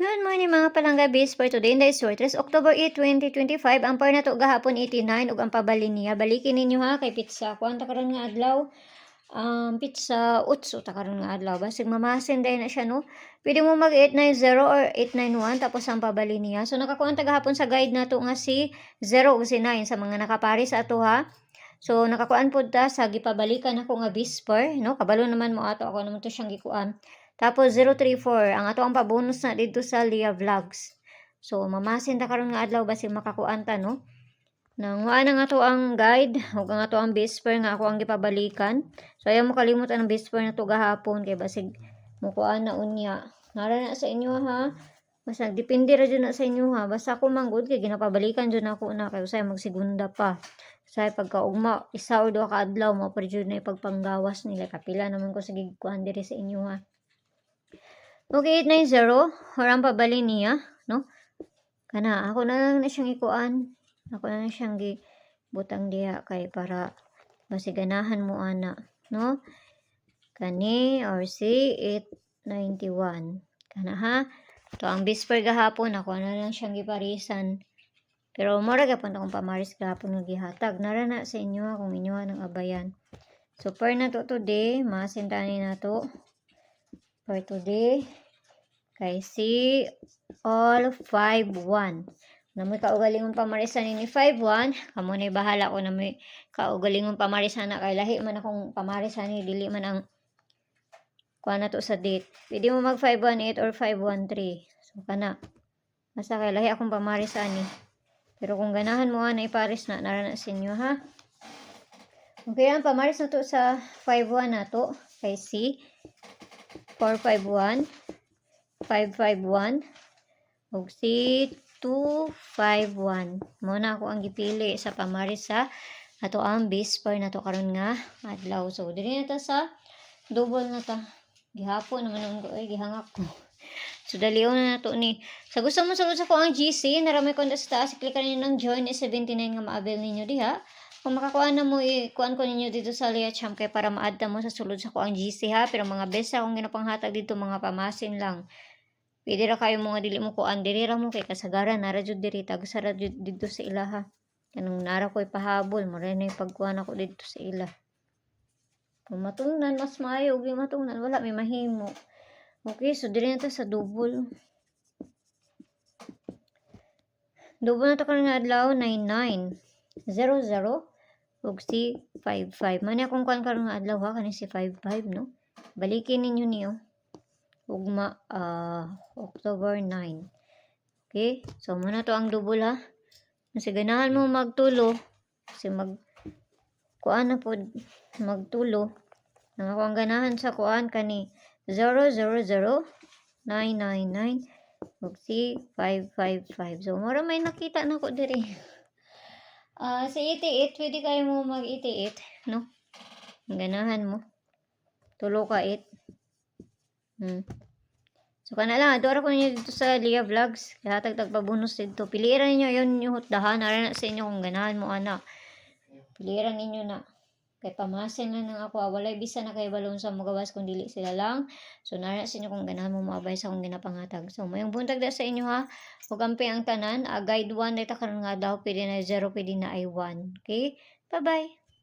Good morning mga palanggabis for today in the Sortres, October 8, 2025. Ang par na to gahapon 89 ug ang pabalin niya. Balikin ninyo ha kay pizza. Kuan ta karon nga adlaw. Pizza utso ta karon nga adlaw. Basig mamasin dahil na siya no. Pwede mo mag 890 or 891 tapos ang pabalin niya. So nakakuan ta gahapon sa guide nato nga si 0 ug si 9 sa mga nakapari sa ato ha. So nakakuan pud ta sa gipabalikan ako nga Whisper no. Kabalo naman mo ato ako naman to siyang gikuan. Tapos 034, ang ato ang pabonus na dito sa Lia Vlogs. So mamasin ta karon nga adlaw basig makakuan ta no. Nang na nga to ang guide ug ang ato ang Whisper nga ako ang gipabalikan. So ayaw mo kalimutan ang Whisper na to gahapon kay basig mukuan na unya. Nara na sa inyo ha. Basta depende ra jud na sa inyo ha. Basta ako manggod kay ginapabalikan jud nako na kay usay magsigunda pa. Say pagkaugma isa or duha ka adlaw mo pa jud na ipagpanggawas nila kapila naman ko sige kuan diri sa inyo ha. Okay, 890 or ang pabalin niya no. Kana ako na lang na siyang ikuan. Ako na lang siyang gibutang diha kay para masiganahan mo ana no. Kani or si 891 kana ha. To ang Whisper gahapon ako na lang siyang giparisan. Pero mura gyapon akong pamaris gahapon nga gihatag. Nara na sa inyo kung inyo nang abayan. So per na to today, masintani na to. For today, kay si all 51. Na may kaugalingong pamarisan ni 51, kamo na bahala ko na may kaugalingong pamarisan na kay lahi man akong pamarisan ni dili man ang kuha na to sa date. Pwede mo mag 518 or 513. So kana. Basta kay lahi akong pamarisan ni. Pero kung ganahan mo na iparis na narana sa inyo ha. Okay, ang pamaris na to sa 51 na to kay si 451, 551, ug si 251. Muna ako ang gipili sa pamaris sa ato ang Whisper na to karon nga adlaw. So diri na ta sa double na ta. Gihapon naman ko gihangak ko. So dalion na nato ni. Sa gusto mo sulod sa ko ang GC, naramay ko sa taas, click niyo ng join is 79 nga ma-avail ninyo diha. Kung makakuha na mo, kuan ko ninyo dito sa Liacham kay para ma-add na mo sa sulod sa ko ang GC ha. Pero mga best akong ginapanghatag dito, mga pamasin lang. Pwede ra kayo mga dili mo kuan, diri ra mo kay kasagaran, nara jud diri, tagsara jud dito sa ila ha. Kanang nara ko'y pahabol, mara na pagkuhan ako dito sa ila. Kung matungnan, mas maayo, ug matungnan, wala may mahimo. Okay, so diri na to sa double. Double na to karon nga adlaw 99 00 ug si 55. Mani akong kuan karon nga adlaw ha kani si 55 no. Balikin ninyo niyo. Ugma October 9. Okay? So muna to ang double ha. Kasi ganahan mo magtulo kasi kuan na pod magtulo. Nang ako ang ganahan sa kuan kani 000999 ug si 555. So mura may nakita na ko diri. Sa 88, pwede kayo mo mag-88, no? Ang ganahan mo. Tulo ka 8. So, kana lang. Adora ko ninyo dito sa Lia Vlogs. Hatag-tag pabonus dito. Piliiran ninyo yun yung hutdahan. Ara na sa inyo kung ganahan mo, ana. Piliiran ninyo na. Kay pamasin lang ng ako. Walay bisa na kayo balon sa magawas kung dili sila lang. So, nara sa inyo kung ganahan mo maabay sa kung ginapanghatag. So, mayong buntag da sa inyo ha. Huwag ampi ang tanan. Guide 1 dito karon nga daw. Pwede na 0, pwede na I 1. Okay? Bye-bye.